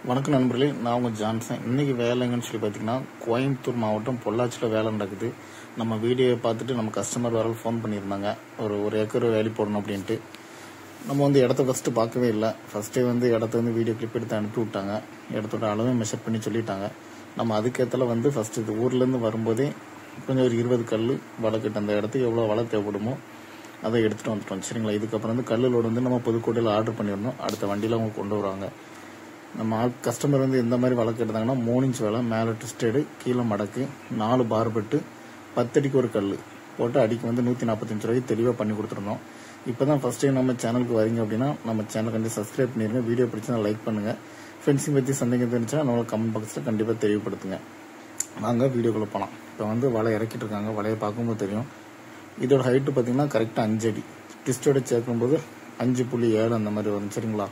வணக்கம் நண்பர்களே, நான் உங்கள் ஜான்சன். இன்றைக்கி வேலை எங்கன்னு சொல்லி பார்த்தீங்கன்னா, கோயம்புத்தூர் மாவட்டம் பொள்ளாச்சியில் வேலை நடக்குது. நம்ம வீடியோவை பார்த்துட்டு நம்ம கஸ்டமர் வர ஃபோன் பண்ணியிருந்தாங்க, ஒரு ஏக்கர் வேலி போடணும் அப்படின்ட்டு. நம்ம இடத்த ஃபஸ்ட்டு பார்க்கவே இல்லை. ஃபஸ்ட்டே இடத்த வீடியோ கிளிப் எடுத்து அனுப்பி விட்டாங்க. இடத்தோட அளவை மெஷர் பண்ணி சொல்லிட்டாங்க. நம்ம அதுக்கேற்றால ஃபஸ்ட்டு இது ஊர்லேருந்து வரும்போதே கொஞ்சம் ஒரு 20 கல் வளர்க்கிட்டு அந்த இடத்துக்கு எவ்வளோ வள தேவைப்படுமோ அதை எடுத்துகிட்டு வந்துட்டோம். சரிங்களா? இதுக்கப்புறம் கல்லோடு நம்ம புதுக்கோட்டையில் ஆர்டர் பண்ணிடணும். அடுத்த வண்டியில் அவங்க கொண்டு வருவாங்க. நம்ம கஸ்டமர் எந்த மாதிரி வழக்கு எடுத்தாங்கன்னா 3 இன்ச் வேலை, மேலே ட்விஸ்டடு, கீழே மடக்கு, 4 பார்பெட்டு, 10 அடிக்கு ஒரு கல் போட்டு அடிக்கு 145 ரூபாய்க்கு தெளிவாக பண்ணி கொடுத்துருந்தோம். இப்போ தான் ஃபஸ்ட் டைம் நம்ம சேனலுக்கு வரீங்க அப்படின்னா நம்ம சேனல் கண்டிப்பாக சப்ஸ்கிரைப் பண்ணிடுங்க. வீடியோ பிடிச்சா லைக் பண்ணுங்கள். ஃபென்சிங் பற்றி சந்தேகம் தெரிஞ்சுன்னா நம்மளோட கமெண்ட் பாக்ஸில் கண்டிப்பாக தெளிவுபடுத்துங்க. நாங்கள் வீடியோக்குள்ளே போகலாம். இப்போ வலை இறக்கிட்டு இருக்காங்க. வலையை பார்க்கும்போது தெரியும். இதோட ஹைட்டு பார்த்தீங்கன்னா கரெக்டாக 5 அடி. ட்விஸ்டோட சேர்க்கும்போது 5.7 அந்த மாதிரி வரும். சரிங்களா?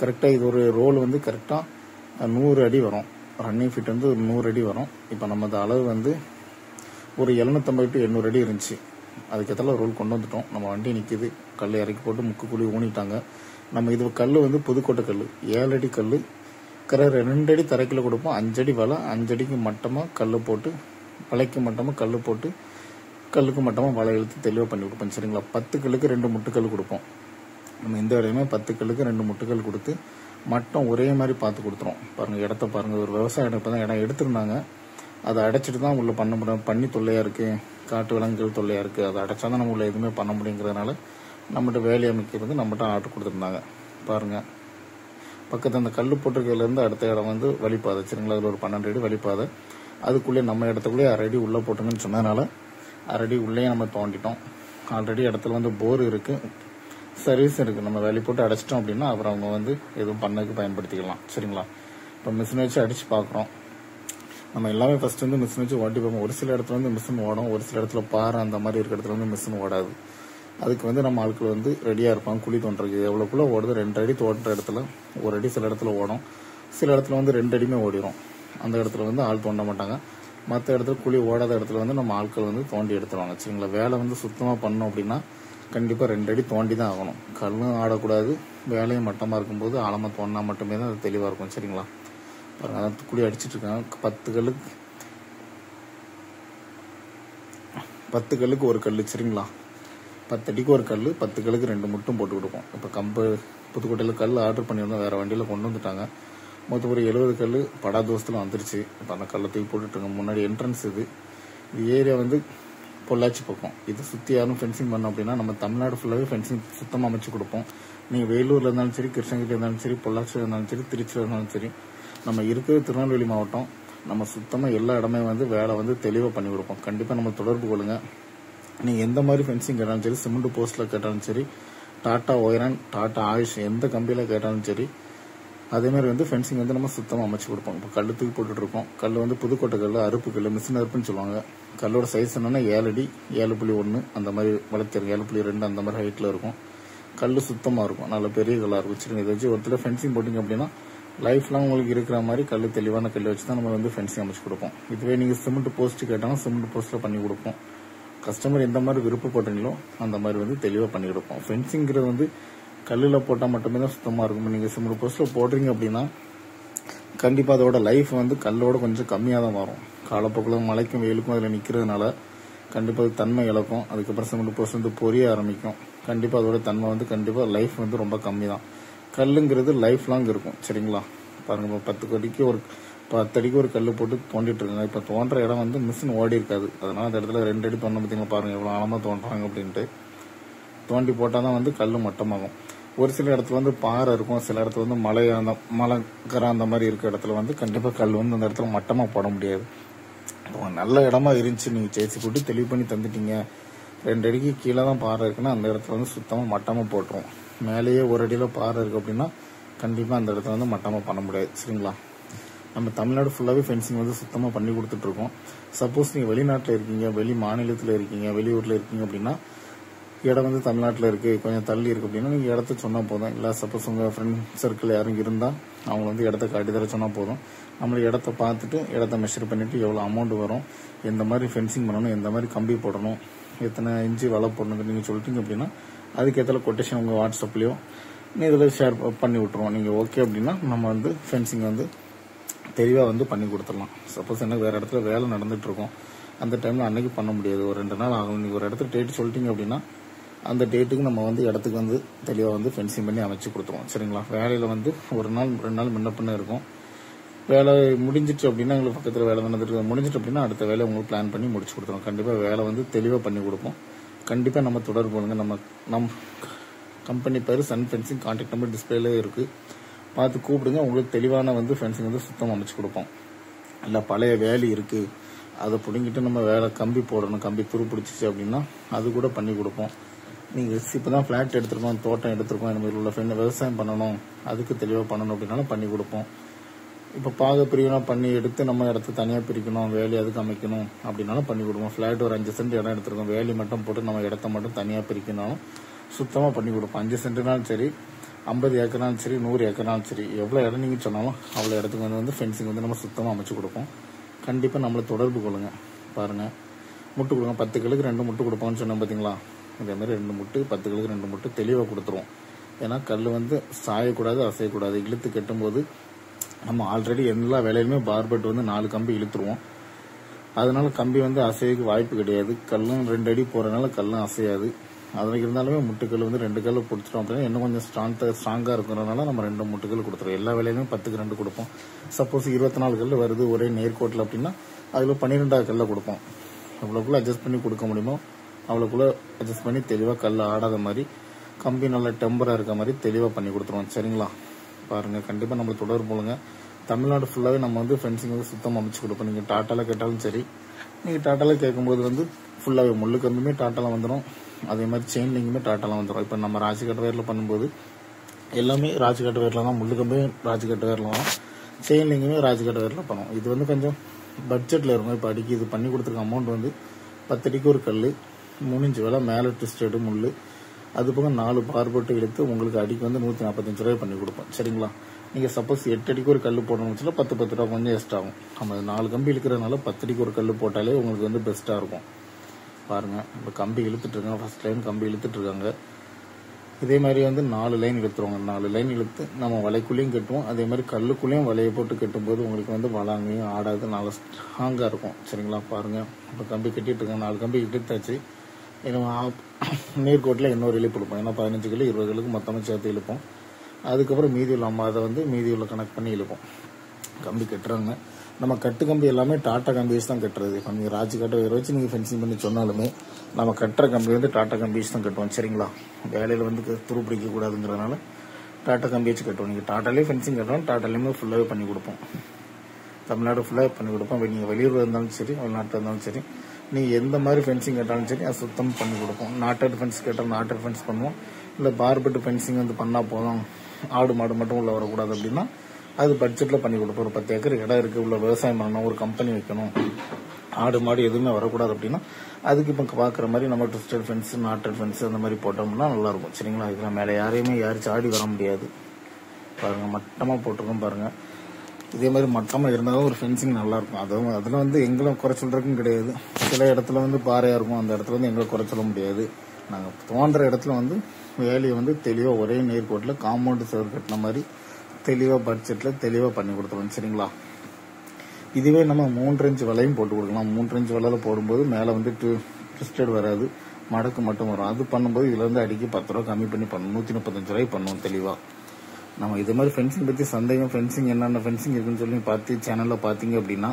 கரெக்டாக இது ஒரு ரோல் கரெக்டாக 100 அடி வரும். ரன்னிங் ஃபீட் ஒரு 100 அடி வரும். இப்போ நமது அளவு ஒரு 750 to 800 அடி இருந்துச்சு. அதுக்கேற்றால ரோல் கொண்டு வந்துட்டோம். நம்ம வண்டி நிற்கிது. கல் இறக்கி போட்டு முக்கு குழி ஊனிட்டாங்க. நம்ம இது கல் புதுக்கோட்டை கல், 7 அடி கல். கரெக்டாக 2 அடி தரைக்கில் கொடுப்போம். 5 அடி வலை, 5 அடிக்கு மட்டமாக கல் போட்டு, வலைக்கு மட்டமாக கல் போட்டு, கல்லுக்கு மட்டமாக வலை இழுத்து தெளிவாக பண்ணி கொடுப்போம். சரிங்களா? 10 கல்லுக்கு 2 முட்டுக்கல் கொடுப்போம். நம்ம இந்த இடையுமே 10 கல்லுக்கு 2 முட்டுக்கல் கொடுத்து மட்டம் ஒரே மாதிரி பார்த்து கொடுத்துரும். பாருங்கள், இடத்த பாருங்கள். ஒரு விவசாய இடம் இப்போ தான் இடம் எடுத்திருந்தாங்க. அதை அடைச்சிட்டு தான் உள்ள பண்ண முடியும். பண்ணி தொல்லையாக இருக்குது, காட்டு விலங்குகள் தொல்லையாக இருக்குது. அதை அடைச்சா தான் நம்ம உள்ள எதுவுமே பண்ண முடியுங்கிறதுனால நம்மகிட்ட வேலை அமைக்கிறது நம்மகிட்ட ஆர்டர் கொடுத்துருந்தாங்க. பாருங்கள், பக்கத்து அந்த கல் போட்டிருக்கிறதுலேருந்து அடுத்த இடம் வழிப்பாதை. சரிங்களா? அதில் ஒரு 12 அடி வழிப்பாதை. அதுக்குள்ளே நம்ம இடத்துக்குள்ளே 1/2 அடி உள்ளே போட்டுங்கன்னு சொன்னதுனால 1/2 அடி உள்ளே நம்ம தோண்டிட்டோம். ஆல்ரெடி இடத்துல போர் இருக்குது, சர்வீஸ் இருக்குது. நம்ம வேலி போட்டு அடைச்சிட்டோம் அப்படின்னா அப்புறம் அவங்க எதுவும் பண்ணதுக்கு பயன்படுத்திக்கலாம். சரிங்களா? இப்போ மிஷின் வச்சு அடித்து பார்க்குறோம். நம்ம எல்லாமே ஃபஸ்ட்டு மிஷின் வச்சு ஓட்டி பார்ப்போம். ஒரு சில இடத்துல மிஷின் ஓடும், ஒரு சில இடத்துல பாறை அந்த மாதிரி இருக்கிற இடத்துல மிஷின் ஓடாது. அதுக்கு நம்ம ஆட்கள் ரெடியாக இருப்பாங்க. குழி தோன்றதுக்கு எவ்வளோக்குள்ளே ஓடுது, 2 அடி தோன்ற இடத்துல 1 அடி சில இடத்துல ஓடும். சில இடத்துல 2 அடியுமே ஓடிடும். அந்த இடத்துல ஆள் தோண்ட மாட்டாங்க. மற்ற இடத்துல குழி ஓடாத இடத்துல நம்ம ஆட்கள் தோண்டி எடுத்துருவாங்க. சரிங்களா? வேலை சுத்தமாக பண்ணோம் அப்படின்னா கண்டிப்பாக 2 அடி தோண்டி தான் ஆகணும். கல்லும் ஆடக்கூடாது. வேலையும் மட்டமாக இருக்கும்போது ஆழமாக தோண்டினா மட்டுமே தான் அது தெளிவாக இருக்கும். சரிங்களா? அதான் குழி அடிச்சிட்டு இருக்காங்க. 10 கல்லுக்கு ஒரு கல். சரிங்களா? 10 அடிக்கு ஒரு கல், 10 கல்லுக்கு 2 முட்டும் போட்டு கொடுப்போம். இப்போ புதுக்கோட்டையில் கல் ஆர்டர் பண்ணியிருந்தோம், வேறு வண்டியில் கொண்டு வந்துட்டாங்க. மொத்தம் ஒரு 70 கல் படா தோசத்தில் வந்துருச்சு. இப்போ அந்த கல்லை தூக்கி போட்டுட்ருங்க. முன்னாடி என்ட்ரன்ஸ் இது ஏரியா பொள்ளாச்சி பக்கம். இது சுற்றி யாரும் ஃபென்சிங் பண்ணோம் அப்படின்னா நம்ம தமிழ்நாடு ஃபுல்லாகவே ஃபென்சிங் சுத்தமாக அமைச்சு கொடுப்போம். நீங்கள் வேலூரில் இருந்தாலும் சரி, கிருஷ்ணகிரியில் இருந்தாலும் சரி, பொள்ளாச்சியில் இருந்தாலும் சரி, திருச்சியில் இருந்தாலும் சரி, நம்ம இருக்கிறது திருநெல்வேலி மாவட்டம். நம்ம சுத்தமாக எல்லா இடமே வேலை தெளிவாக பண்ணி கொடுப்போம். கண்டிப்பாக நம்ம தொடர்பு கொள்ளுங்க. நீங்கள் எந்த மாதிரி ஃபென்சிங் கேட்டாலும் சரி, சிமெண்ட் போஸ்ட்டில் கேட்டாலும் சரி, டாட்டா ஒயரன், டாட்டா ஆயுஷ் எந்த கம்பெனியில் கேட்டாலும் சரி, அதேமாதிரி ஃபென்சிங் நம்ம சுத்தமாக அமைச்சு கொடுப்போம். இப்போ கல் தூக்கி போட்டுட்ருக்கோம். கல் புதுக்கோட்டை கல், அறுப்பு கல், மிஷின் அறுப்புன்னு சொல்லுவாங்க. கல்லோட சைஸ் என்னன்னா 7 அடி, 7.1 அந்த மாதிரி வளர்த்திருக்கு. 7.2 அந்த மாதிரி ஹைட்டில் இருக்கும். கல் சுத்தமாக இருக்கும், நல்ல பெரிய கல்லாக இருக்கும். சரிங்க, இதை வச்சு ஒருத்தர் ஃபென்சிங் போட்டிங்க அப்படின்னா லைஃப்லாம் உங்களுக்கு இருக்கிற மாதிரி கல் தெளிவான கல் வச்சு தான் நம்ம ஃபென்சிங் அமைச்சு கொடுப்போம். இதுவே நீங்கள் சிமெண்ட் போஸ்ட் கேட்டாலும் சிமெண்ட் போஸ்ட்டில் பண்ணி கொடுப்போம். கஸ்டமர் எந்த மாதிரி விருப்பப்பட்டீங்களோ அந்த மாதிரி தெளிவாக பண்ணி கொடுப்போம். ஃபென்சிங்கிறது கல்லில் போட்டால் மட்டுமே தான் சுத்தமாக இருக்கும். நீங்கள் சிமெண்ட் போஸ்ட்டில் போடுறீங்க அப்படின்னா கண்டிப்பாக அதோட லைஃப் கல்லோட கொஞ்சம் கம்மியாக தான் வரும். காலப்போக்கில் மழைக்கும் வெயிலுக்கும் அதில் நிற்கிறதுனால கண்டிப்பாக அது தன்மை இழக்கும். அதுக்கப்புறம் சிமெண்ட் போஸ்ட் பொரிய ஆரம்பிக்கும். கண்டிப்பாக அதோட தன்மை கண்டிப்பாக லைஃப் ரொம்ப கம்மி தான். கல்லுங்கிறது லைஃப் லாங் இருக்கும். சரிங்களா? பாருங்கள், 10 அடிக்கு ஒரு கல் போட்டு தோண்டிட்டு இருக்காங்க. இப்போ தோன்ற இடம் மிஷின் ஓடி இருக்காது. அதனால அந்த இடத்துல 2 அடி தோண்ட பார்த்தீங்களா? பாருங்கள் எவ்வளோ ஆழமாக தோன்றாங்க அப்படின்ட்டு. தோண்டி போட்டால் தான் கல் மட்டமாகும். ஒரு சில இடத்துல பாறை இருக்கும், சில இடத்துல மலைக்கரை அந்த மாதிரி இருக்க இடத்துல கண்டிப்பாக கல் அந்த இடத்துல மட்டமாக போட முடியாது. நல்ல இடமா இருந்துச்சு, நீங்கள் சேசி போட்டு தெளிவு பண்ணி தந்துட்டீங்க, 2 அடிக்கு கீழே தான் பாறை இருக்குன்னா அந்த இடத்துல சுத்தமாக மட்டமாக போட்டுரும். மேலேயே 1 அடியில் பாறை இருக்குது அப்படின்னா கண்டிப்பாக அந்த இடத்துல மட்டமாக பண்ண முடியாது. சரிங்களா? நம்ம தமிழ்நாடு ஃபுல்லாகவே ஃபென்சிங் சுத்தமாக பண்ணி கொடுத்துட்ருக்கோம். சப்போஸ் நீங்கள் வெளிநாட்டில் இருக்கீங்க, வெளி மாநிலத்தில் இருக்கீங்க, வெளியூரில் இருக்கீங்க அப்படின்னா இடம் தமிழ்நாட்டில் இருக்குது, கொஞ்சம் தள்ளி இருக்குது அப்படின்னா நீங்கள் இடத்த சொன்னால் போதும். இல்லை சப்போஸ் உங்கள் ஃப்ரெண்ட் சர்க்கிள் யாரும் இருந்தால் அவங்க இடத்த காட்டி தர சொன்னால் போதும். நம்மளுக்கு இடத்த பார்த்துட்டு இடத்த மெஷர் பண்ணிவிட்டு எவ்வளோ அமௌண்ட் வரும், எந்த மாதிரி ஃபென்சிங் பண்ணணும், எந்த மாதிரி கம்பி போடணும், எத்தனை இன்ச்சு வலை போடணுங்க நீங்கள் சொல்லிட்டீங்க அப்படின்னா அதுக்கேற்ற கொட்டேஷன் உங்கள் வாட்ஸ்அப்லேயோ இதில் ஷேர் பண்ணி விட்ருவோம். நீங்கள் ஓகே அப்படின்னா நம்ம வந்து ஃபென்சிங் வந்து தெளிவாக வந்து பண்ணி கொடுத்துடலாம். சப்போஸ் எனக்கு வேறு இடத்துல வேலை நடந்துகிட்ருக்கோம், அந்த டைமில் அன்றைக்கி பண்ண முடியாது, ஒரு 2 நாள் ஆகும். நீங்கள் ஒரு இடத்துல டேட் சொல்லிட்டீங்க அப்படின்னா அந்த டேட்டுக்கு நம்ம வந்து இடத்துக்கு வந்து தெளிவாக வந்து ஃபென்சிங் பண்ணி அமைச்சு கொடுத்துருவோம். சரிங்களா? வேலையில் வந்து 1 நாள் 2 நாள் முன்ன பின்ன இருக்கும். வேலை முடிஞ்சிட்டு அப்படின்னா எங்களுக்கு பக்கத்தில் வேலை நடந்துட்டு முடிஞ்சிட்டு அப்படின்னா அடுத்த வேலையை உங்களுக்கு பிளான் பண்ணி முடிச்சு கொடுத்துருவோம். கண்டிப்பாக வேலை வந்து தெளிவாக பண்ணி கொடுப்போம். கண்டிப்பாக நம்ம தொடர்பு பண்ணுங்க. நம்ம கம்பெனி பேர் சன் ஃபென்சிங், கான்டாக்ட் நம்பர் டிஸ்பிளேல இருக்குது, பார்த்து கூப்பிடுங்க. உங்களுக்கு தெளிவான வந்து ஃபென்சிங் வந்து சுத்தம் அமைச்சு கொடுப்போம். இல்லை பழைய வேலி இருக்குது, அதை பிடிங்கிட்டு நம்ம வேலை கம்பி போடணும், கம்பி துரு பிடிச்சிச்சு அப்படின்னா அது கூட பண்ணி கொடுப்போம். நீங்கள் இப்போ தான் ஃப்ளாட் எடுத்துருக்கோம், தோட்டம் எடுத்துருக்கோம், இந்த மாதிரி உள்ள விவசாயம் பண்ணணும், அதுக்கு தெளிவாக பண்ணணும் அப்படின்னாலும் பண்ணி கொடுப்போம். இப்போ பாக பிரிவினா பண்ணி எடுத்து நம்ம இடத்த தனியாக பிரிக்கணும், வேலி அதுக்கு அமைக்கணும் அப்படின்னாலும் பண்ணி கொடுப்போம். ஃப்ளாட் ஒரு 5 சென்ட் இடம் எடுத்துருக்கோம், வேலி மட்டும் போட்டு நம்ம இடத்த மட்டும் தனியாக பிரிக்கணும்னாலும் சுத்தமாக பண்ணி கொடுப்போம். 5 சென்ட்னாலும் சரி, 50 ஏக்கர்னாலும் சரி, 100 ஏக்கர்னாலும் சரி, எவ்வளோ இடம் நீங்கள் சொன்னாலும் அவ்வளோ இடத்துக்கு வந்து ஃபென்சிங் வந்து நம்ம சுத்தமாக அமைச்சு கொடுப்போம். கண்டிப்பாக நம்மளை தொடர்பு கொள்ளுங்க. பாருங்கள், முட்டு கொடுங்க. 10 கிலோக்கு 2 முட்டு கொடுப்போம்னு சொன்னோம் பார்த்தீங்களா? இதேமாதிரி 2 முட்டு, 10 கிலோக்கு 2 முட்டு தெளிவாக கொடுத்துருவோம். ஏன்னா கல் வந்து சாயக்கூடாது, அசையக்கூடாது. இழுத்து கட்டும்போது நம்ம ஆல்ரெடி எல்லா வேலையிலுமே பார்பெட் வந்து 4 கம்பி இழுத்துருவோம். அதனால கம்பி வந்து அசைவுக்கு வாய்ப்பு கிடையாது. கல்லும் 2 அடி போகிறதுனால கல்லும் அசையாது. அதில் இருந்தாலுமே முட்டுக்கல் வந்து 2 கல் கொடுத்துட்டோம் அப்படின்னா இன்னும் கொஞ்சம் ஸ்ட்ராங்காக இருக்கிறதுனால நம்ம 2 முட்டுக்கல் கொடுத்துருவோம். எல்லா வேலையிலுமே 10க்கு 2 கொடுப்போம். சப்போஸ் 24 கல் வருது ஒரே நேர்கோட்டில் அப்படின்னா அதில் 12வது கல்லை கொடுப்போம். எவ்வளோக்குள்ள அட்ஜஸ்ட் பண்ணி கொடுக்க முடியுமோ அவ்வளோக்குள்ள அட்ஜஸ்ட் பண்ணி தெளிவாக கல் ஆடாத மாதிரி, கம்பி நல்லா டெம்பராக இருக்க மாதிரி தெளிவாக பண்ணி கொடுத்துருவோம். சரிங்களா? பாருங்கள், கண்டிப்பாக நம்மளை தொடர்பு போலுங்க. தமிழ்நாடு ஃபுல்லாகவே நம்ம வந்து ஃபென்சிங் வந்து சுத்தமாக அமைச்சு கொடுப்போம். நீங்கள் டாட்டாவில் கேட்டாலும் சரி, நீங்கள் டாட்டாவில் கேட்கும்போது வந்து ஃபுல்லாகவே முள்ளு கம்பியுமே டாட்டாவில் வந்துடும், அதே மாதிரி செயின் லிங்குமே டாட்டாவில் வந்துடும். இப்போ நம்ம ராஜ்காட் வேரில் பண்ணும்போது எல்லாமே ராஜ்காட் வேரில் தான், முள்ளு கம்பியும் ராஜ்காட் வேரில் தான், செயின் லிங்குமே ராஜ்காட் வேரில் பண்ணுவோம். இது வந்து கொஞ்சம் பட்ஜெட்டில் இருக்கும். இப்போ அடிக்கு இது பண்ணி கொடுத்துருக்க அமௌண்ட் வந்து 10 அடிக்கு ஒரு கல், 3 இன்ச்சு வேலை, மேலே ட்விஸ்டடு முள், அது போக 4 பார்பெட்டு எடுத்து உங்களுக்கு அடிக்கு வந்து 145 ரூபாய் பண்ணி கொடுப்போம். சரிங்களா? நீங்கள் சப்போஸ் 8 அடிக்கு ஒரு கல் போடணும்னு வச்சுன்னா 10 ரூபா கொஞ்சம் எக்ஸ்ட்ரா ஆகும். நம்ம 4 கம்பி இழுக்கிறதுனால 10 அடிக்கு ஒரு கல் போட்டாலே உங்களுக்கு வந்து பெஸ்ட்டாக இருக்கும். பாருங்கள், இப்போ கம்பி இழுத்துட்ருக்காங்க, ஃபர்ஸ்ட் லைன் கம்பி இழுத்துட்ருக்காங்க. இதே மாதிரி வந்து 4 லைன் இழுத்துருவாங்க. 4 லைன் இழுத்து நம்ம வலைக்குள்ளேயும் கட்டுவோம், அதே மாதிரி கல்லுக்குள்ளேயும் வலையை போட்டு கட்டும்போது உங்களுக்கு வந்து வளாங்கையும் ஆடாது, நல்லா ஸ்ட்ராங்காக இருக்கும். சரிங்களா? பாருங்கள், இப்போ கம்பி கட்டிட்டு இருக்காங்க. 4 கம்பி இழுத்தாச்சு. நேர்கோட்டில் இன்னொரு இழுப்பு இழுப்போம். ஏன்னா 15 கிலோ 20 கிலோக்கு மொத்தமாக சேர்த்து இழுப்போம். அதுக்கப்புறம் மீதி உள்ள அதை வந்து மீதி உள்ள கனெக்ட் பண்ணி இழுப்போம். கம்பி கட்டுறாங்க. நம்ம கட்டு கம்பி எல்லாமே டாட்டா கம்பி வச்சு தான் கட்டுறது. இப்போ நீங்கள் ராஜ்காட் வேற வச்சு நீங்கள் ஃபென்சிங் பண்ணி சொன்னாலுமே நம்ம கட்டுற கம்பி வந்து டாட்டா கம்பி வச்சு தான் கட்டுவோம். சரிங்களா? வேலையில் வந்து துரு பிடிக்கக்கூடாதுங்கிறதுனால டாட்டா கம்பி வச்சு கட்டுவோம். நீங்கள் டாட்டாலே ஃபென்சிங் கட்டுறோம், டாட்டாலேயுமே ஃபுல்லாகவே பண்ணி கொடுப்போம். தமிழ்நாடு ஃபுல்லாக பண்ணி கொடுப்போம். நீங்கள் வெளியூர் இருந்தாலும் சரி, வெளிநாட்டில் இருந்தாலும் சரி, நீங்கள் எந்த மாதிரி ஃபென்சிங் கேட்டாலும் சரி அது சுத்தம் பண்ணி கொடுப்போம். நாட்டட் ஃபென்ஸ் கேட்டால் நாட்டட் ஃபென்ஸ் பண்ணுவோம். இல்லை பார்பெட் ஃபென்சிங் வந்து பண்ணால் போதும், ஆடு மாடு மட்டும் உள்ள வரக்கூடாது அப்படின்னா அது பட்ஜெட்டில் பண்ணி கொடுப்போம். ஒரு 10 ஏக்கர் இடம் இருக்குது, உள்ள விவசாயம் பண்ணணும், ஒரு கம்பெனி வைக்கணும், ஆடு மாடு எதுவுமே வரக்கூடாது அப்படின்னா அதுக்கு இப்போ பார்க்குற மாதிரி நம்ம ட்விஸ்டட் ஃபென்ஸ், நாட்டட் ஃபென்ஸ் அந்த மாதிரி போட்டோம்னா நல்லாயிருக்கும். சரிங்களா? இதெல்லாம் மேலே யாரையுமே சாடி வர முடியாது. பாருங்கள், மட்டமாக போட்டிருக்கோம் பாருங்கள். இதே மாதிரி மட்டமாக இருந்தாலும் ஒரு ஃபென்சிங் நல்லாயிருக்கும். அதில் வந்து எங்களை குறை சொல்கிறதுக்கும் கிடையாது. சில இடத்துல வந்து பாறையாக இருக்கும், அந்த இடத்துல வந்து எங்களை குறை சொல்ல முடியாது. நாங்கள் தோன்ற இடத்துல வந்து வேலையை வந்து தெளிவாக ஒரே நேர்கோட்டில் காம்பவுண்டு சுவர் கட்டின மாதிரி தெளிவாக பட்ஜெட்டில் தெளிவாக பண்ணி கொடுத்துருவோம். சரிங்களா? இதுவே நம்ம 3 இன்ச் வலையும் போட்டு கொடுக்கலாம். 3 இன்ச் வலையில் போடும்போது மேலே வந்து ட்விஸ்டட் வராது, மடக்கு மட்டும் வரும். அது பண்ணும்போது இதில் வந்து அடிக்கி 10 ரூபா கம்மி பண்ணி பண்ணணும், 135 ரூபாய் பண்ணுவோம். தெளிவாக நம்ம இது மாதிரி ஃபென்சிங் பற்றி சந்தேகம், ஃபென்சிங் என்னென்ன ஃபென்சிங் இருக்குன்னு சொல்லி பார்த்து சேனலில் பார்த்தீங்க அப்படின்னா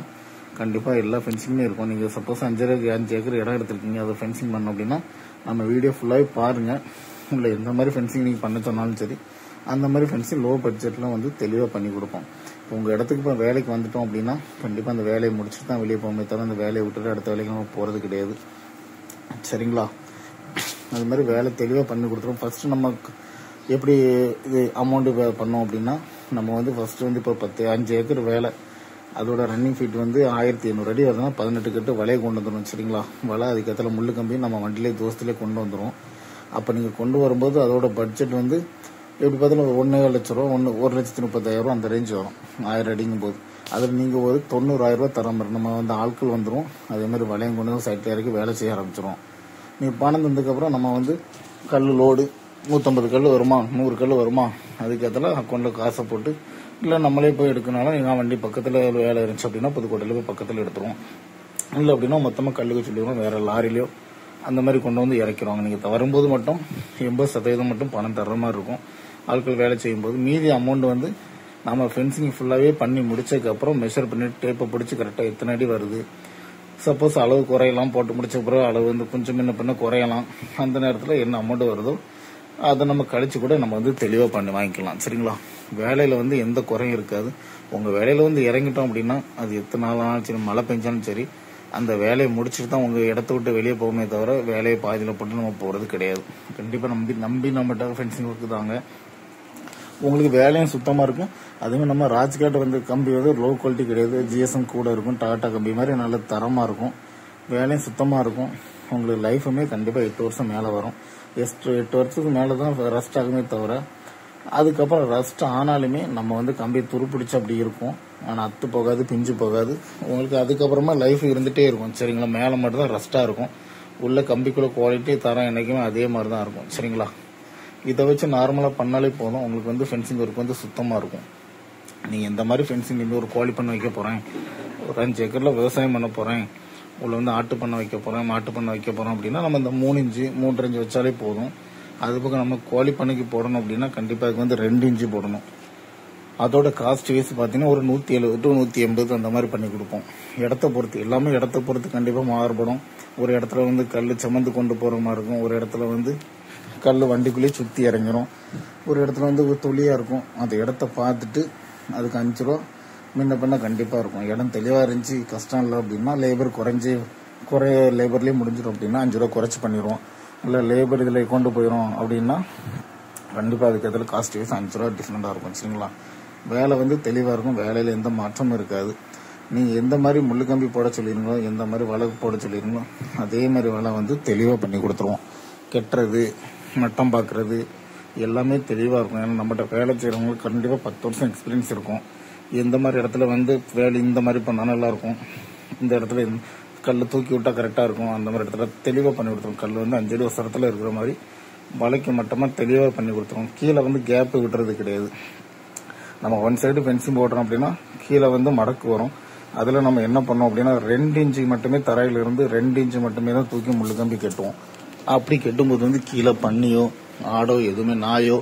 கண்டிப்பாக எல்லா ஃபென்சிங்குமே இருக்கும். நீங்கள் சப்போஸ் 5 ஏக்கர் இடம் எடுத்துருக்கீங்க, அதை ஃபென்சிங் பண்ணோம் அப்படின்னா நம்ம வீடியோ ஃபுல்லாகவே பாருங்கள். இல்லை எந்த மாதிரி ஃபென்சிங் நீங்கள் பண்ண சொன்னாலும் சரி, அந்த மாதிரி ஃபென்சிங் லோ பட்ஜெட்டில் வந்து தெளிவாக பண்ணி கொடுப்போம். இப்போ உங்கள் இடத்துக்கு இப்போ வேலைக்கு வந்துட்டோம் அப்படின்னா கண்டிப்பாக அந்த வேலையை முடிச்சுட்டு தான் வெளியே போகும்போது தவிர அந்த வேலையை விட்டுட்டு அடுத்த வேலைக்கு நம்ம போகிறது கிடையாது. சரிங்களா? அது மாதிரி வேலை தெளிவாக பண்ணி கொடுத்துருவோம். ஃபஸ்ட்டு நம்ம எப்படி இது அமௌண்ட்டு பண்ணோம் அப்படின்னா நம்ம வந்து ஃபஸ்ட்டு வந்து இப்போ 5 ஏக்கர் வேலை, அதோட ரன்னிங் ஃபீட் வந்து 1500 அடி வருதுன்னா 18 கட்டு வலையை கொண்டு வந்துடும். சரிங்களா? வலை அதுக்கேற்ற முள்ளு கம்பியும் நம்ம வண்டியிலே தோஸ்திலே கொண்டு வந்துடும். அப்போ நீங்கள் கொண்டு வரும்போது அதோட பட்ஜெட் வந்து எப்படி பார்த்தாலும் 1,7 லட்ச ரூபா, 1,30,000 அந்த ரேஞ்ச் வரும் 1000 அடிங்கும் போது. அதில் நீங்கள் ஒரு 90,000 ரூபா தர மாதிரி நம்ம வந்து ஆட்கள் வந்துடும். அதேமாதிரி வலையும் கொண்டு வந்து சைட்டில் இறக்கி வேலை செய்ய ஆரம்பிச்சிடும். நீங்கள் பணம் தந்ததுக்கப்புறம் நம்ம வந்து கல் லோடு 150 கல் வருமா, 100 கல் வருமா, அதுக்கேற்ற அக்கௌண்ட்டில் காசை போட்டு, இல்லை நம்மளே போய் எடுக்கனாலும் எங்கள் வண்டி பக்கத்தில் வேலை இருந்துச்சு அப்படின்னா புதுக்கோட்டையில் போய் பக்கத்தில் எடுத்துருவோம். இல்லை அப்படின்னா மொத்தமாக கல்லுக்கு சொல்லிடுவோம், வேறு லாரிலையோ அந்த மாதிரி கொண்டு வந்து இறக்கிடுவாங்க. நீங்கள் வரும்போது மட்டும் 80% மட்டும் பணம் தர்ற மாதிரி இருக்கும். ஆட்கள் வேலை செய்யும்போது மீதி அமௌண்ட் வந்து நம்ம ஃபென்சிங் ஃபுல்லாகவே பண்ணி முடிச்சதுக்கப்புறம் மெஷர் பண்ணி டேப்பை பிடிச்சி கரெக்டாக எத்தனை அடி வருது, சப்போஸ் அளவு குறையலாம், போட்டு முடிச்ச பிறகு அளவு வந்து கொஞ்சம் முன்ன பின்ன குறையலாம், அந்த நேரத்தில் என்ன அமௌண்ட் வருதோ அதை நம்ம கழிச்சு கூட நம்ம வந்து தெளிவாக பண்ணி வாங்கிக்கலாம். சரிங்களா? வேலையில் வந்து எந்த குறையும் இருக்காது. உங்கள் வேலையில் வந்து இறங்கிட்டோம் அப்படின்னா அது எத்தனை நாளாலும் சரி, மழை பெஞ்சாலும் சரி, அந்த வேலையை முடிச்சுட்டு தான் உங்கள் இடத்த விட்டு வெளியே போகுமே தவிர வேலையை பாதியில் போட்டு நம்ம போகிறது கிடையாது. கண்டிப்பாக நம்பி நம்மகிட்ட ஃபென்சிங் ஒர்க்கு தாங்க. உங்களுக்கு வேலையும் சுத்தமாக இருக்கும். அதுவுமே நம்ம ராஜ்காட் வந்து கம்பி வந்து லோ குவாலிட்டி கிடையாது, ஜிஎஸ்எம் கூட இருக்கும், டாடா கம்பி மாதிரி நல்ல தரமாக இருக்கும், வேலையும் சுத்தமாக இருக்கும். உங்களுக்கு லைஃபுமே கண்டிப்பாக 8 வருஷம் மேலே வரும். 8 வருஷத்துக்கு மேலே தான் ரஸ்ட் ஆகுமே தவிர, அதுக்கப்புறம் ரஸ்ட் ஆனாலுமே நம்ம வந்து கம்பி துருப்பிடிச்சு அப்படி இருக்கும். ஆனால் அத்து போகாது, பிஞ்சு போகாது. உங்களுக்கு அதுக்கப்புறமா லைஃப் இருந்துகிட்டே இருக்கும். சரிங்களா? மேலே மட்டும் தான் ரஸ்ட்டாக இருக்கும். உள்ள கம்பிக்குள்ள குவாலிட்டி தரம் என்றைக்குமே அதே மாதிரி தான் இருக்கும். சரிங்களா? இதை வச்சு நார்மலாக பண்ணாலே போதும். உங்களுக்கு வந்து ஃபென்சிங் ஒர்க் வந்து சுத்தமாக இருக்கும். நீங்கள் இந்த மாதிரி ஃபென்சிங் இந்த ஒரு கோழி பண்ண வைக்க போகிறேன், ஒரு 5 ஏக்கரில் விவசாயம் பண்ண போகிறேன், உள்ள வந்து ஆட்டு பண்ண வைக்க போகிறேன், மாட்டு பண்ண வைக்க போகிறோம் அப்படின்னா நம்ம இந்த 3 இன்ச்சு 3.5 இன்ச்சு வச்சாலே போதும். அது பக்கம் நம்ம கோழி பண்ணைக்கு போடணும் அப்படின்னா கண்டிப்பாக அதுக்கு வந்து 2 இன்ச்சு போடணும். அதோட காஸ்ட் வைஸ் பார்த்தீங்கன்னா ஒரு 170 to 180 அந்த மாதிரி பண்ணி கொடுப்போம். இடத்த பொறுத்து, எல்லாமே இடத்த பொறுத்து கண்டிப்பாக மாறுபடும். ஒரு இடத்துல வந்து கல் சமந்து கொண்டு போகிற மாதிரி இருக்கும், ஒரு இடத்துல வந்து கல் வண்டிக்குள்ளேயே சுற்றி இறங்கிடும், ஒரு இடத்துல வந்து ஒரு தொழியாக இருக்கும். அந்த இடத்த பார்த்துட்டு அதுக்கு 5 ரூபா முன்ன பண்ண கண்டிப்பாக இருக்கும். இடம் தெளிவாக இருந்துச்சு, கஷ்டம் இல்லை அப்படின்னா லேபர் குறைய லேபர்லேயே முடிஞ்சிடும் அப்படின்னா 5 ரூபா குறைச்சி பண்ணிடுவோம். இல்லை லேபர் இதில் கொண்டு போயிடும் அப்படின்னா கண்டிப்பாக அதுக்கு எதில் காஸ்ட் வைஸ் 5 ரூபா டிஃப்ரெண்டாக இருக்கும். சரிங்களா? வேலை வந்து தெளிவாக இருக்கும், வேலையில் எந்த மாற்றமும் இருக்காது. நீங்கள் எந்த மாதிரி முள்ளு கம்பி போட சொல்லிடுங்களோ, எந்த மாதிரி வலை போட சொல்லிடுங்களோ அதே மாதிரி வலை வந்து தெளிவாக பண்ணி கொடுத்துருவோம். கெட்டுறது, மட்டம் பார்க்குறது எல்லாமே தெளிவாக இருக்கும். ஏன்னா நம்மகிட்ட வேலை செய்கிறவங்களுக்கு கண்டிப்பாக 10 வருஷம் எக்ஸ்பீரியன்ஸ் இருக்கும். எந்த மாதிரி இடத்துல வந்து வேலை இந்த மாதிரி பண்ணால் நல்லாயிருக்கும், இந்த இடத்துல கல் தூக்கி விட்டால் கரெக்டாக இருக்கும், அந்த மாதிரி இடத்துல தெளிவாக பண்ணி கொடுத்துருவோம். கல் வந்து 5 அடி வசரத்தில் இருக்கிற மாதிரி வலைக்கு மட்டமாக தெளிவாக பண்ணி கொடுத்துருவோம். கீழே வந்து கேப்பு விட்டுறது கிடையாது. நம்ம 1 சைடு ஃபென்சிங் போடுறோம் அப்படின்னா கீழே வந்து மடக்கு வரும். அதில் நம்ம என்ன பண்ணோம் அப்படின்னா 2 இன்ச்சு மட்டுமே தரையிலிருந்து 2 இன்ச்சு மட்டுமே தான் தூக்கி முள்ளு கம்பி கட்டுவோம். அப்படி கட்டும்போது வந்து கீழே பன்னியோ ஆடோ எதுவுமே நாயோ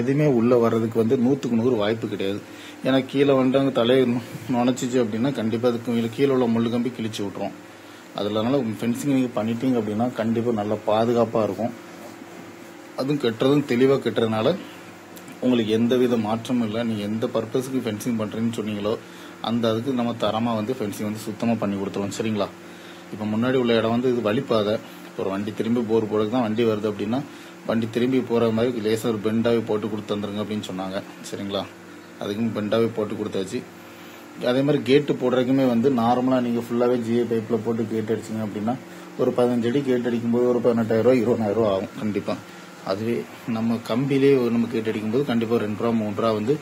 எதுவுமே உள்ளே வர்றதுக்கு வந்து 100க்கு 100 வாய்ப்பு கிடையாது. ஏன்னா கீழே வந்து அங்கே தலையை நுழைச்சிச்சு அப்படின்னா கண்டிப்பாக அதுக்கு கீழே உள்ள முள்ளு கம்பி கிழிச்சு விட்ருவோம். அதனால ஃபென்சிங் நீங்கள் பண்ணிட்டீங்க அப்படின்னா கண்டிப்பாக நல்லா பாதுகாப்பாக இருக்கும். அதுவும் கட்டுறதும் தெளிவாக கட்டுறதுனால உங்களுக்கு எந்த வித மாற்றமும் இல்லை. நீங்கள் எந்த பர்பஸுக்கு ஃபென்சிங் பண்ணுறீங்கன்னு சொன்னீங்களோ அந்த அதுக்கு நம்ம தரமாக வந்து ஃபென்சிங் வந்து சுத்தமாக பண்ணி கொடுத்துருவோம். சரிங்களா? இப்போ முன்னாடி உள்ள இடம் வந்து இது வழிப்பாதை. ஒரு வண்டி திரும்பி போர் போடுறது தான் வண்டி வருது அப்படின்னா வண்டி திரும்பி போகிற மாதிரி லேசாக ஒரு பெண்டாகவே போட்டு கொடுத்து தந்துருங்க அப்படின்னு சொன்னாங்க. சரிங்களா? அதுக்கும் பெண்டாகவே போட்டு கொடுத்தாச்சு. அதே மாதிரி கேட்டு போடுறதுக்குமே வந்து நார்மலாக நீங்கள் ஃபுல்லாகவே ஜிஏ பைப்பில் போட்டு கேட் அடிச்சிங்க அப்படின்னா ஒரு 15 அடி கேட் அடிக்கும்போது ஒரு 18,000 20,000 ஆகும் கண்டிப்பாக. அதுவே நம்ம கம்பிலே நம்ம கேட் அடிக்கும்போது கண்டிப்பாக 2 ரூபா 3 ரூபா வந்து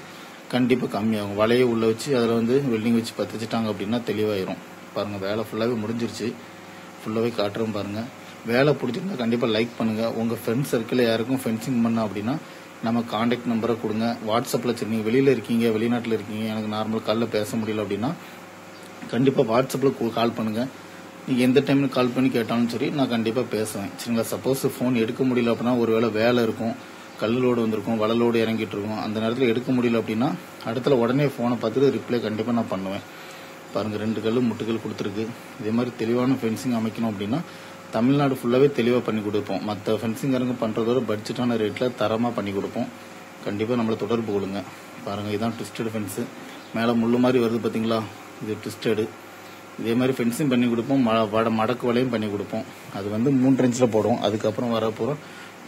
கண்டிப்பாக கம்மியாகும். வலையை உள்ளே வச்சு அதில் வந்து வெல்டிங் வச்சு பற்றிச்சிட்டாங்க அப்படின்னா தெளிவாயிரும். பாருங்கள், வேலை ஃபுல்லாகவே முடிஞ்சிருச்சு. ஃபுல்லாகவே காட்டுறோம் பாருங்கள். வேலை பிடிச்சிருந்தா கண்டிப்பாக லைக் பண்ணுங்கள். உங்கள் ஃப்ரெண்ட்ஸ் சர்க்கிளில் யாருக்கும் ஃபென்சிங் பண்ண அப்படின்னா நம்ம காண்டாக்ட் நம்பரை கொடுங்க. வாட்ஸ்அப்பில் சரி, நீங்கள் வெளியில் இருக்கீங்க, வெளிநாட்டில் இருக்கீங்க, எனக்கு நார்மல் காலில் பேச முடியல அப்படின்னா கண்டிப்பாக வாட்ஸ்அப்பில் கால் பண்ணுங்கள். நீங்கள் எந்த டைமில் கால் பண்ணி கேட்டாலும் சரி நான் கண்டிப்பாக பேசுவேன். சரிங்களா? சப்போஸ் ஃபோன் எடுக்க முடியல அப்படின்னா ஒரு வேலை இருக்கும், கல்லோடு வந்திருக்கும், வளலோடு இறங்கிட்டு இருக்கும், அந்த நேரத்தில் எடுக்க முடியல அப்படின்னா அடுத்த உடனே ஃபோனை பார்த்துட்டு ரிப்ளை கண்டிப்பாக நான் பண்ணுவேன். பாருங்கள், 2 கல் முட்டுக்கல் கொடுத்துருக்கு. இதே மாதிரி தெளிவான ஃபென்சிங் அமைக்கணும் அப்படின்னா தமிழ்நாடு ஃபுல்லாகவே தெளிவாக பண்ணி கொடுப்போம். மற்ற ஃபென்சிங்காரங்க பண்ணுறதோட பட்ஜெட்டான ரேட்டில் தரமாக பண்ணி கொடுப்போம். கண்டிப்பாக நம்மளை தொடர்பு கொள்ளுங்க. பாருங்கள், இதுதான் ட்விஸ்டட் ஃபென்ஸு. மேலே முள்ளு மாதிரி வருது பார்த்தீங்களா, இது ட்விஸ்டடு. இதே மாதிரி ஃபென்சிங் பண்ணி கொடுப்போம், மடக்கு வலையும் பண்ணி கொடுப்போம். அது வந்து 3 இன்ச்சில் போடுவோம். அதுக்கப்புறம் வரப்போகிறோம்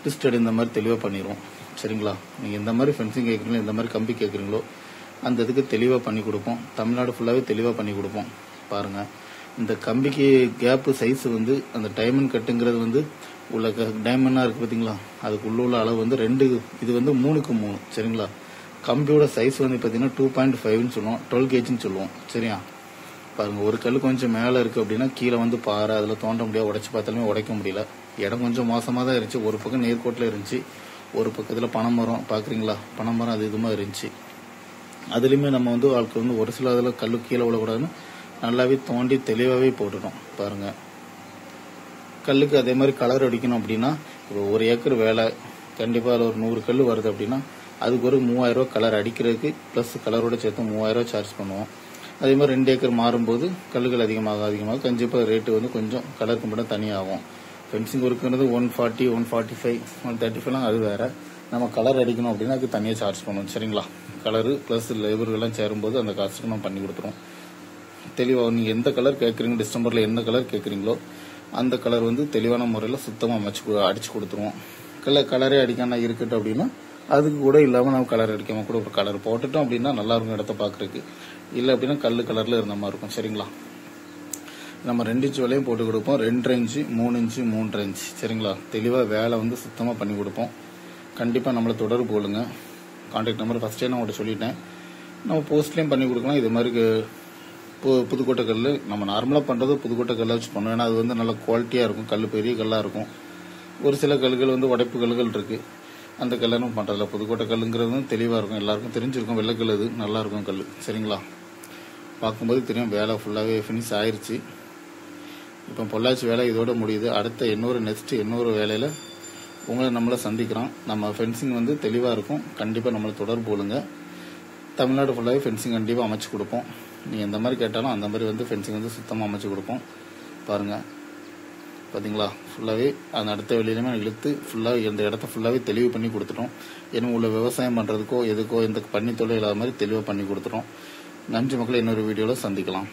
ட்விஸ்டட் இந்த மாதிரி தெளிவாக பண்ணிடுவோம். சரிங்களா? நீங்கள் எந்த மாதிரி ஃபென்சிங் கேட்குறீங்களோ, எந்த மாதிரி கம்பி கேட்குறீங்களோ அந்த இதுக்கு தெளிவாக பண்ணி கொடுப்போம். தமிழ்நாடு ஃபுல்லாகவே தெளிவாக பண்ணி கொடுப்போம். பாருங்கள், இந்த கம்பிக்கு கேப்பு சைஸ் வந்து அந்த டைமண்ட் கட்டுங்கிறது வந்து உள்ள டைமண்டாக இருக்குது பார்த்தீங்களா, அதுக்கு உள்ள அளவு வந்து 2, இது வந்து 3க்கு 3. சரிங்களா? கம்பியோட சைஸ் வந்து பார்த்தீங்கன்னா 2.5ன்னு சொல்லுவோம், 12 கேஜின்னு சொல்லுவோம். சரியா? பாருங்கள், ஒரு கல் கொஞ்சம் மேலே இருக்குது அப்படின்னா கீழே வந்து பாறை, அதில் தோண்ட முடியாது, உடைச்சி பார்த்தாலுமே உடைக்க முடியல. இடம் கொஞ்சம் மோசமாக தான் இருந்துச்சு. ஒரு பக்கம் நேர்கோட்டில் இருந்துச்சு, ஒரு பக்கத்தில் பனைமரம் பார்க்குறீங்களா, பனைமரம் அது இதுமாக இருந்துச்சு. அதுலேயுமே நம்ம வந்து வாழ்க்கை வந்து ஒரு சில அதில் கல் கீழே விழக்கூடாதுன்னு நல்லாவே தோண்டி தெளிவாகவே போட்டுட்டோம் பாருங்கள். கல்லுக்கு அதே மாதிரி கலர் அடிக்கணும் அப்படின்னா இப்போ 1 ஏக்கர் வேலை கண்டிப்பாக அதில் ஒரு 100 கல் வருது அப்படின்னா அதுக்கு ஒரு 3000 ரூபா கலர் அடிக்கிறதுக்கு ப்ளஸ் கலரோட சேர்த்து 3000 ரூபா சார்ஜ் பண்ணுவோம். அதே மாதிரி 2 ஏக்கர் மாறும்போது கல்லுகள் அதிகமாக கண்டிப்பாக ரேட்டு வந்து கொஞ்சம் கலருக்கு மட்டும் தனியாகும். ஃபென்சிங் ஒர்க்குங்கிறது 140, 145, 135 அது வேற. நம்ம கலர் அடிக்கணும் அப்படின்னா அதுக்கு தனியாக சார்ஜ் பண்ணுவோம். சரிங்களா, கலரு ப்ளஸ் லேபர்கள்லாம் சேரும்போது அந்த காசுக்கு நம்ம பண்ணி கொடுத்துருவோம். தெளிவாக நீங்கள் எந்த கலர் கேட்குறீங்க, டிசம்பரில் என்ன கலர் கேட்குறீங்களோ அந்த கலர் வந்து தெளிவான முறையில் சுத்தமாக அடிச்சு கொடுத்துருவோம். கலரே அடிக்காம இருக்கட்டும் அப்படின்னா அதுக்கு கூட இல்லாமல் நம்ம கலர் அடிக்காமல் கூட ஒரு கலர் போட்டுட்டோம் அப்படின்னா நல்லா இருக்கும் இடத்த பார்க்குறதுக்கு. இல்லை அப்படின்னா கலரில் இருந்த மாதிரி இருக்கும். சரிங்களா, நம்ம 2 இன்ச் வேலையும் போட்டு கொடுப்போம், 2 இன்ச்சு, 3 இன்ச்சு, 3 இன்ச்சு. சரிங்களா, தெளிவாக வேலை வந்து சுத்தமாக பண்ணி கொடுப்போம். கண்டிப்பாக நம்மளை தொடர்பு கொள்ளுங்க. கான்டாக்ட் நம்பர் ஃபஸ்ட்டே நான் உங்கள்கிட்ட சொல்லிட்டேன். நம்ம போஸ்ட்லேயும் பண்ணி கொடுக்கலாம். இது மாதிரி புதுக்கோட்டை கல் நம்ம நார்மலாக பண்ணுறது புதுக்கோட்டை கல்லை வச்சு பண்ணுவோம். ஏன்னா அது வந்து நல்ல குவாலிட்டியாக இருக்கும், கல் பெரிய கல்லாக இருக்கும். ஒரு சில கல்கள் வந்து உடைப்பு கல்லுகள் இருக்குது, அந்த கல்லும் பண்ணுறதில்ல. புதுக்கோட்டை கல்லுங்கிறது வந்து தெளிவாக இருக்கும், எல்லாருக்கும் தெரிஞ்சிருக்கும். வெள்ளைக்கல் அது நல்லாயிருக்கும் கல். சரிங்களா, பார்க்கும்போது தெரியும் வேலை ஃபுல்லாகவே ஃபினிஷ் ஆயிடுச்சு. இப்போ பொள்ளாச்சி வேலை இதோட முடியுது. அடுத்த இன்னொரு வேலையில் நம்மளை சந்திக்கிறோம். நம்ம ஃபென்சிங் வந்து தெளிவாக இருக்கும். கண்டிப்பாக நம்மளை தொடர்பு கொள்ளுங்க. தமிழ்நாடு ஃபுல்லாகவே ஃபென்சிங் கண்டிப்பாக அமைச்சு கொடுப்போம். நீங்கள் எந்த மாதிரி கேட்டாலும் அந்த மாதிரி வந்து ஃபென்சிங் வந்து சுத்தமாக அமைச்சு கொடுப்போம். பாருங்கள், பார்த்தீங்களா, ஃபுல்லாகவே அந்த அடுத்த வெளியிலுமே இழுத்து ஃபுல்லாக இந்த இடத்த ஃபுல்லாகவே தெளிவு பண்ணி கொடுத்துட்டோம். ஏன்னா உள்ள விவசாயம் பண்ணுறதுக்கோ எதுக்கோ எந்த பண்ணி தொழில் இல்லாத மாதிரி தெளிவாக பண்ணி கொடுத்துட்டோம். நன்றி மக்களை, இன்னொரு வீடியோவில் சந்திக்கலாம்.